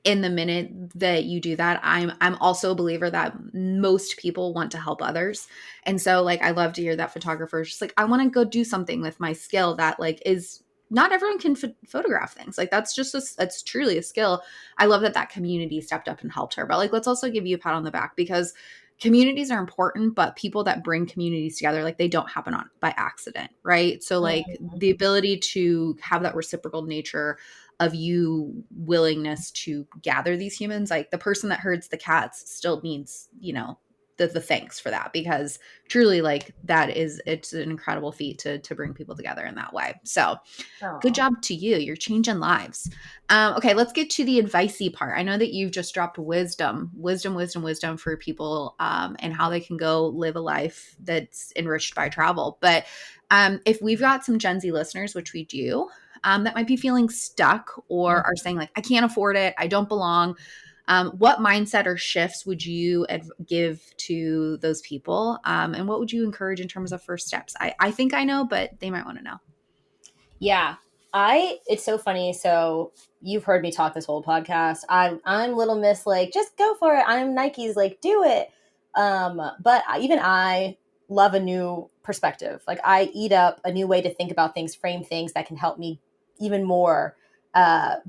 Speaker 2: in the minute that you do that, I'm also a believer that most people want to help others. And so like I love to hear that photographers just like, I want to go do something with my skill that like is not everyone can photograph things. Like that's just it's truly a skill. I love that that community stepped up and helped her. But like let's also give you a pat on the back, because communities are important, but people that bring communities together, like they don't happen on by accident, right? So like
Speaker 3: Mhm.
Speaker 2: the ability to have that reciprocal nature of you willingness to gather these humans, like the person that herds the cats still needs, the thanks for that, because truly like it's an incredible feat to bring people together in that way. So good
Speaker 3: Oh,
Speaker 2: job to you. You're changing lives. Okay, let's get to the advicey part. I know that you've just dropped wisdom for people, and how they can go live a life that's enriched by travel. But if we've got some Gen Z listeners, which we do, that might be feeling stuck or are saying like, I can't afford it, I don't belong. What mindset or shifts would you give to those people? And what would you encourage in terms of first steps? I think I know, but they might want to know.
Speaker 3: yeah. It's so funny. So you've heard me talk this whole podcast. I'm Little Miss, like, just go for it. I'm Nike's, like, do it. But even I love a new perspective. Like, I eat up a new way to think about things, frame things that can help me even more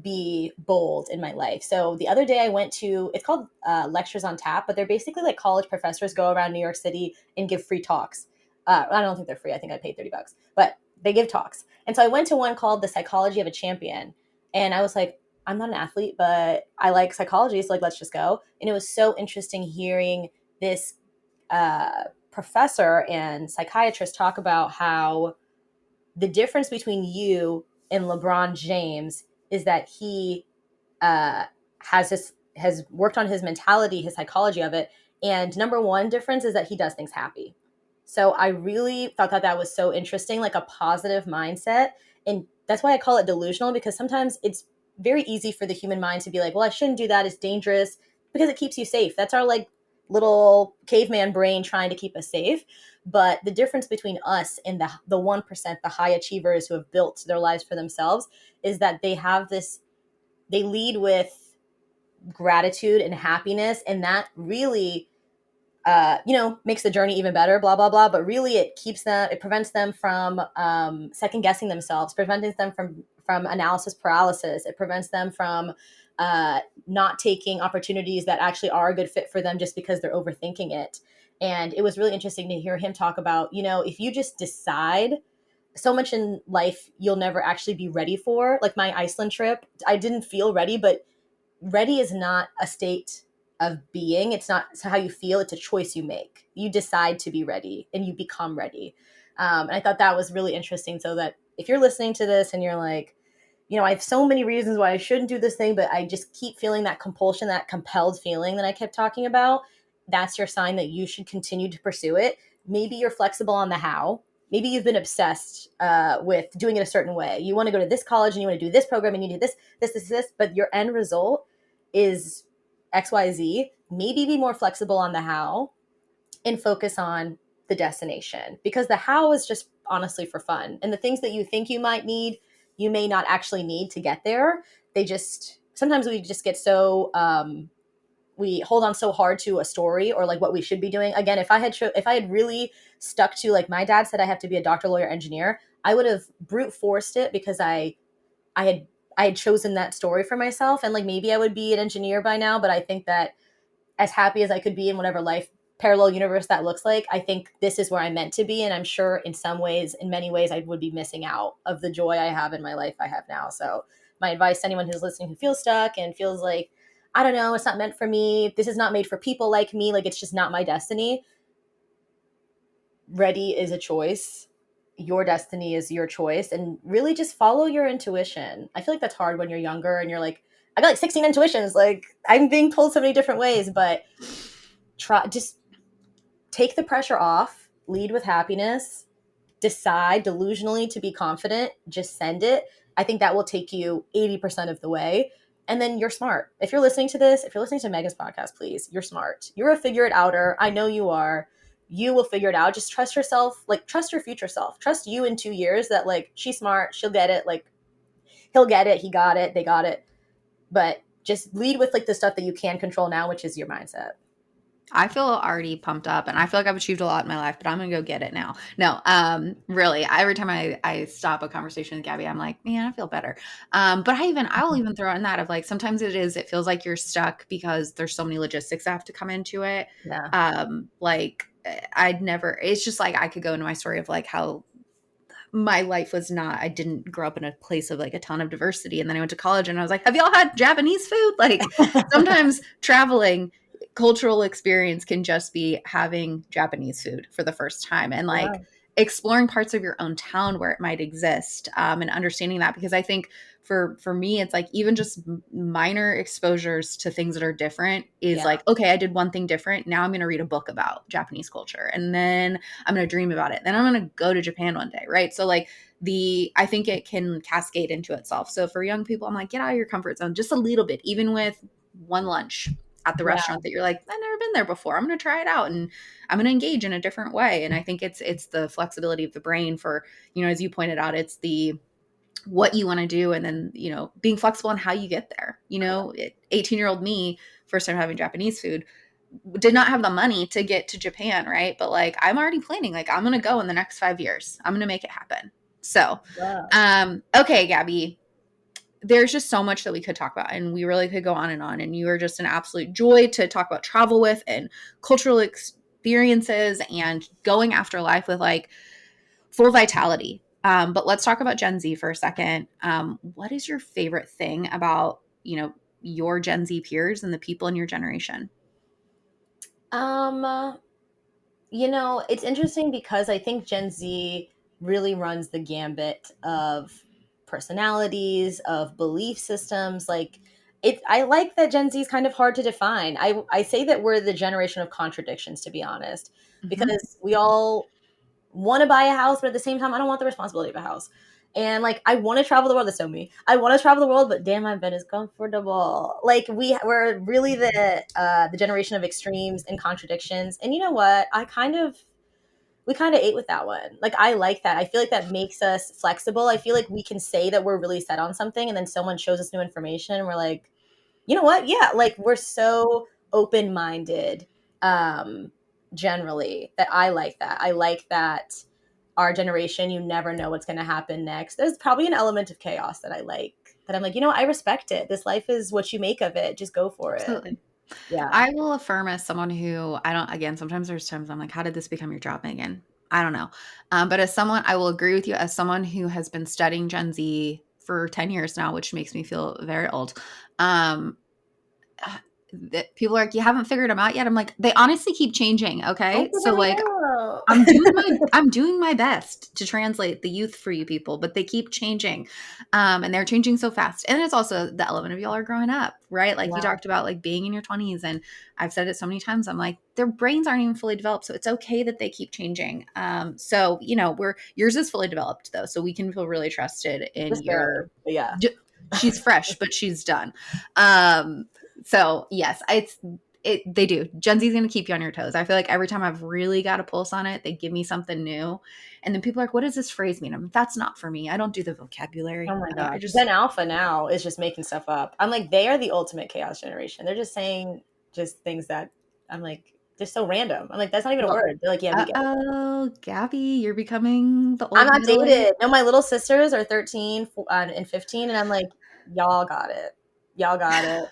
Speaker 3: be bold in my life. So the other day I went to, it's called Lectures on Tap, but they're basically like college professors go around New York City and give free talks. I don't think they're free. I think I paid $30, but they give talks. And so I went to one called The Psychology of a Champion. And I was like, I'm not an athlete, but I like psychology. So, like, let's just go. And it was so interesting hearing this professor and psychiatrist talk about how the difference between you and LeBron James is that he uh, has worked on his mentality, his psychology of it. And number one difference is that he does things happy. So I really thought that that was so interesting, like a positive mindset. And that's why I call it delusional, because sometimes it's very easy for the human mind to be like, well, I shouldn't do that. It's dangerous, because it keeps you safe. That's our like little caveman brain trying to keep us safe. But the difference between us and the 1%, the high achievers who have built their lives for themselves, is that they have this, they lead with gratitude and happiness, and that really makes the journey even better, blah blah blah. But really, it prevents them from second guessing themselves, prevents them from analysis paralysis. It prevents them from not taking opportunities that actually are a good fit for them just because they're overthinking it. And it was really interesting to hear him talk about, if you just decide. so much in life you'll never actually be ready for. Like my Iceland trip, I didn't feel ready, but ready is not a state of being. It's not how you feel. It's a choice you make. You decide to be ready and you become ready. And I thought that was really interesting. So that if you're listening to this and you're like, I have so many reasons why I shouldn't do this thing, but I just keep feeling that compulsion, that compelled feeling that I kept talking about, that's your sign that you should continue to pursue it. Maybe you're flexible on the how. Maybe you've been obsessed with doing it a certain way. You want to go to this college and you want to do this program and you do this, but your end result is XYZ. Maybe be more flexible on the how and focus on the destination, because the how is just honestly for fun. And the things that you think you might need, you may not actually need to get there. Sometimes we just get so, we hold on so hard to a story or like what we should be doing. Again, if I had really stuck to, like, my dad said I have to be a doctor, lawyer, engineer, I would have brute forced it because I had chosen that story for myself. And like, maybe I would be an engineer by now, but I think that as happy as I could be in whatever life parallel universe that looks like, I think this is where I'm meant to be. And I'm sure in many ways, I would be missing out of the joy I have in my life I have now. So my advice to anyone who's listening who feels stuck and feels like, I don't know, it's not meant for me, this is not made for people like me, like it's just not my destiny. Ready is a choice. Your destiny is your choice. And really just follow your intuition. I feel like that's hard when you're younger and you're like, I got like 16 intuitions. Like, I'm being told so many different ways, but just take the pressure off, lead with happiness, decide delusionally to be confident, just send it. I think that will take you 80% of the way. And then you're smart. If you're listening to this, if you're listening to Megan's podcast, please, you're smart. You're a figure it outer. I know you are. You will figure it out. Just trust yourself. Like, trust your future self. Trust you in 2 years that, like, she's smart. She'll get it. Like, he'll get it. He got it. They got it. But just lead with like the stuff that you can control now, which is your mindset.
Speaker 2: I feel already pumped up and I feel like I've achieved a lot in my life, but I'm going to go get it now. No, really, every time I stop a conversation with Gabby, I'm like, man, I feel better. But I'll even throw in that of like, sometimes it feels like you're stuck because there's so many logistics that have to come into it.
Speaker 3: Yeah.
Speaker 2: It's just like, I could go into my story of like how my life was not, I didn't grow up in a place of like a ton of diversity. And then I went to college and I was like, have y'all had Japanese food? Like sometimes traveling, cultural experience can just be having Japanese food for the first time and like exploring parts of your own town where it might exist, and understanding that, because I think for me, it's like even just minor exposures to things that are different is like, okay, I did one thing different. Now I'm going to read a book about Japanese culture and then I'm going to dream about it. Then I'm going to go to Japan one day. Right. So like I think it can cascade into itself. So for young people, I'm like, get out of your comfort zone just a little bit, even with one lunch at the restaurant that you're like, I've never been there before. I'm going to try it out and I'm going to engage in a different way. And I think it's the flexibility of the brain for, as you pointed out, it's the what you want to do. And then, being flexible on how you get there. 18-year-old me, first time having Japanese food, did not have the money to get to Japan. Right. But like, I'm already planning, like I'm going to go in the next 5 years. I'm going to make it happen. So, okay, Gabby, there's just so much that we could talk about and we really could go on. And you are just an absolute joy to talk about travel with and cultural experiences and going after life with like full vitality. But let's talk about Gen Z for a second. What is your favorite thing about, your Gen Z peers and the people in your generation?
Speaker 3: It's interesting because I think Gen Z really runs the gambit of personalities, of belief systems. Like, I like that Gen Z is kind of hard to define. I say that we're the generation of contradictions, to be honest, because we all want to buy a house, but at the same time, I don't want the responsibility of a house. And like, I want to travel the world. That's so me. I want to travel the world, but damn, my bed is comfortable. Like, we're really the generation of extremes and contradictions. And you know what? We kind of ate with that one. Like, I like that. I feel like that makes us flexible. I feel like we can say that we're really set on something, and then someone shows us new information, and we're like, you know what? Yeah, like we're so open minded. Generally, that I like that. I like that our generation, you never know what's going to happen next. There's probably an element of chaos that I like, that I'm like, I respect it. This life is what you make of it. Just go for it.
Speaker 2: Absolutely.
Speaker 3: Yeah.
Speaker 2: I will affirm as someone who sometimes there's times I'm like, how did this become your job, Megan? I don't know. But as someone, I will agree with you, as someone who has been studying Gen Z for 10 years now, which makes me feel very old. Um, that people are like, you haven't figured them out yet. I'm like, they honestly keep changing.
Speaker 3: Don't
Speaker 2: Okay. So
Speaker 3: forget me
Speaker 2: like,
Speaker 3: now.
Speaker 2: I'm doing my best to translate the youth for you people, but they keep changing. And they're changing so fast. And it's also the element of y'all are growing up, right? Like you
Speaker 3: Yeah,
Speaker 2: talked about like being in your 20s, and I've said it so many times. I'm like, their brains aren't even fully developed. So it's okay that they keep changing. So, yours is fully developed though. So we can feel really trusted in
Speaker 3: just barely.
Speaker 2: your
Speaker 3: But yeah.
Speaker 2: she's fresh, but she's done. Um, so yes, they do. Gen Z is going to keep you on your toes. I feel like every time I've really got a pulse on it, they give me something new. And then people are like, what does this phrase mean? I'm like, that's not for me. I don't do the vocabulary.
Speaker 3: Oh my
Speaker 2: I
Speaker 3: gosh.
Speaker 2: just,
Speaker 3: Gen Alpha now is just making stuff up. I'm like, they are the ultimate chaos generation. They're just saying just things that I'm like, just so random. I'm like, that's not even a
Speaker 2: well,
Speaker 3: word. They're like, yeah, we get it.
Speaker 2: uh-oh, Gabby, you're becoming the
Speaker 3: I'm
Speaker 2: old middle-aged.
Speaker 3: outdated. No, my little sisters are 13 and 15, and I'm like, y'all got it. Y'all got it.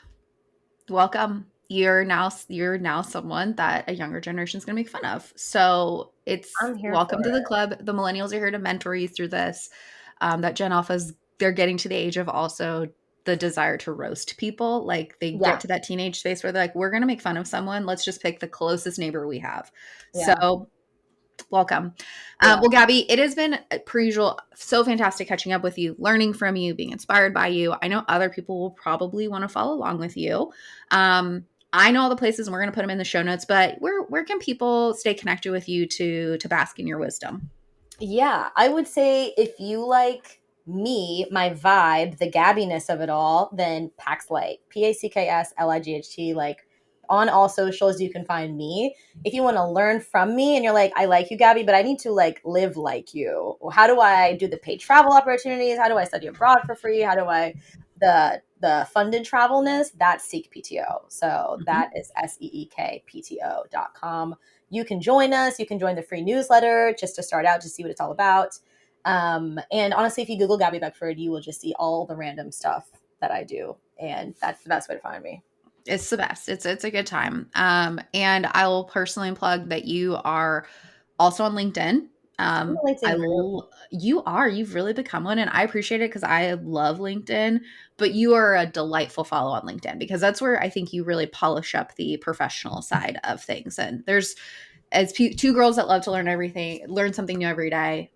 Speaker 2: Welcome. You're now someone that a younger generation is going to make fun of. So it's
Speaker 3: I'm here
Speaker 2: welcome
Speaker 3: for
Speaker 2: to the
Speaker 3: it.
Speaker 2: club. The millennials are here to mentor you through this. That Gen Alphas, they're getting to the age of also the desire to roast people. Like they get
Speaker 3: Yeah,
Speaker 2: to that teenage space where they're like, we're going to make fun of someone. Let's just pick the closest neighbor we have.
Speaker 3: yeah,
Speaker 2: So welcome.
Speaker 3: yeah.
Speaker 2: Well, Gabby, it has been per usual so fantastic catching up with you, learning from you, being inspired by you. I know other people will probably want to follow along with you. Um, I know all the places, and we're going to put them in the show notes. But where can people stay connected with you to bask in your wisdom?
Speaker 3: Yeah, I would say if you like me, my vibe, the gabbiness of it all, then Pax Light, PACKSLIGHT. Like on all socials, you can find me. If you want to learn from me and you're like, I like you, Gabby, but I need to like live like you. How do I do the paid travel opportunities? How do I study abroad for free? How do I the funded travelness? That's Seek PTO. So
Speaker 2: Mhm.
Speaker 3: that is SEEKPTO.com. You can join us. You can join the free newsletter just to start out to see what it's all about. And honestly, if you Google Gabby Beckford, you will just see all the random stuff that I do. And that's the best way to find me.
Speaker 2: It's the best. It's a good time. And I will personally plug that you are also on LinkedIn.
Speaker 3: I'm a LinkedIn group.
Speaker 2: You've really become one, and I appreciate it because I love LinkedIn. But you are a delightful follow on LinkedIn because that's where I think you really polish up the professional side of things. And there's two girls that love to learn something new every day.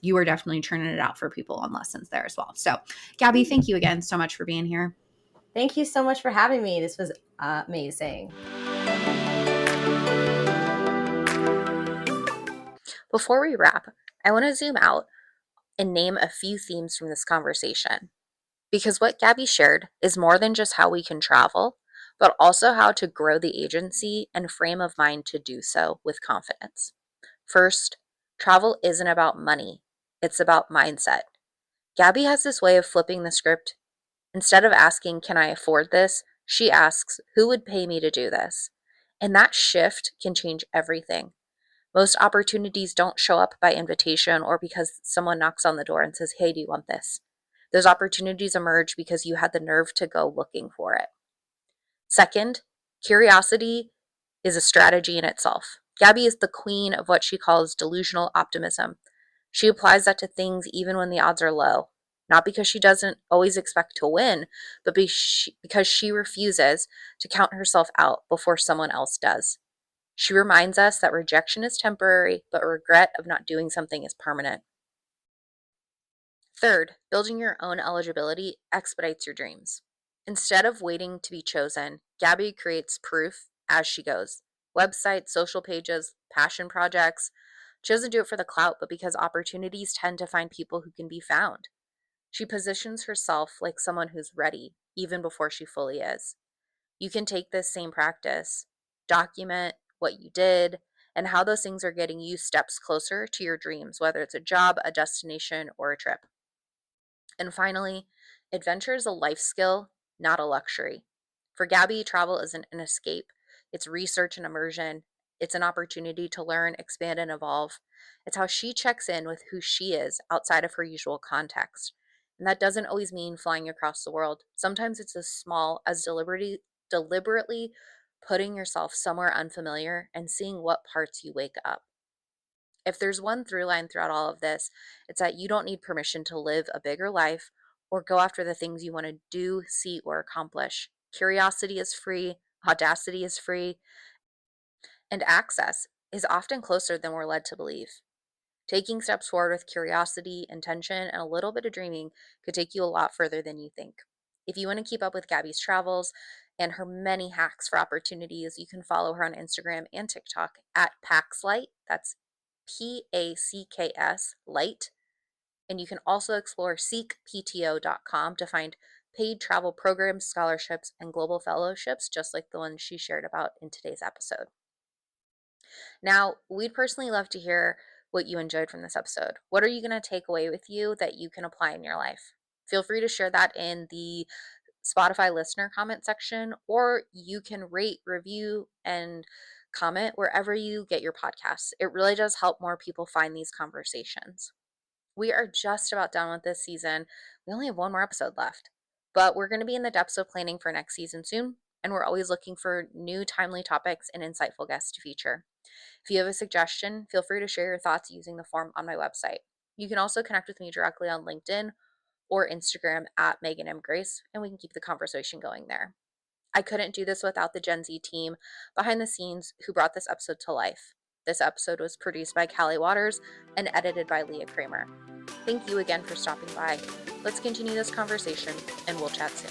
Speaker 2: You are definitely churning it out for people on lessons there as well. So, Gabby, thank you again so much for being here.
Speaker 3: Thank you so much for having me. This was amazing.
Speaker 1: Before we wrap, I want to zoom out and name a few themes from this conversation. Because what Gabby shared is more than just how we can travel, but also how to grow the agency and frame of mind to do so with confidence. First, travel isn't about money, it's about mindset. Gabby has this way of flipping the script. Instead of asking, can I afford this? She asks, who would pay me to do this? And that shift can change everything. Most opportunities don't show up by invitation or because someone knocks on the door and says, hey, do you want this? Those opportunities emerge because you had the nerve to go looking for it. Second, curiosity is a strategy in itself. Gabby is the queen of what she calls delusional optimism. She applies that to things even when the odds are low, not because she doesn't always expect to win, but because she refuses to count herself out before someone else does. She reminds us that rejection is temporary, but regret of not doing something is permanent. Third, building your own eligibility expedites your dreams. Instead of waiting to be chosen, Gabby creates proof as she goes. Websites, social pages, passion projects. She doesn't do it for the clout, but because opportunities tend to find people who can be found. She positions herself like someone who's ready, even before she fully is. You can take this same practice, document what you did, and how those things are getting you steps closer to your dreams, whether it's a job, a destination, or a trip. And finally, adventure is a life skill, not a luxury. For Gabby, travel isn't an escape, it's research and immersion. It's an opportunity to learn, expand, and evolve. It's how she checks in with who she is outside of her usual context. And that doesn't always mean flying across the world. Sometimes it's as small as deliberately putting yourself somewhere unfamiliar and seeing what parts you wake up. If there's one through line throughout all of this, it's that you don't need permission to live a bigger life or go after the things you want to do, see, or accomplish. Curiosity is free, audacity is free, and access is often closer than we're led to believe. Taking steps forward with curiosity, intention, and a little bit of dreaming could take you a lot further than you think. If you want to keep up with Gabby's travels and her many hacks for opportunities, you can follow her on Instagram and TikTok at PaxLight. That's PACKS Light. And you can also explore seekpto.com to find paid travel programs, scholarships, and global fellowships, just like the one she shared about in today's episode. Now, we'd personally love to hear what you enjoyed from this episode. What are you going to take away with you that you can apply in your life? Feel free to share that in the Spotify listener comment section, or you can rate, review, and comment wherever you get your podcasts. It really does help more people find these conversations. We are just about done with this season. We only have one more episode left, but we're going to be in the depths of planning for next season soon, and we're always looking for new timely topics and insightful guests to feature. If you have a suggestion, feel free to share your thoughts using the form on my website. You can also connect with me directly on LinkedIn or Instagram at Meghan M. Grace, and we can keep the conversation going there. I couldn't do this without the Gen Z team behind the scenes who brought this episode to life. This episode was produced by Callie Waters and edited by Leah Kramer. Thank you again for stopping by. Let's continue this conversation, and we'll chat soon.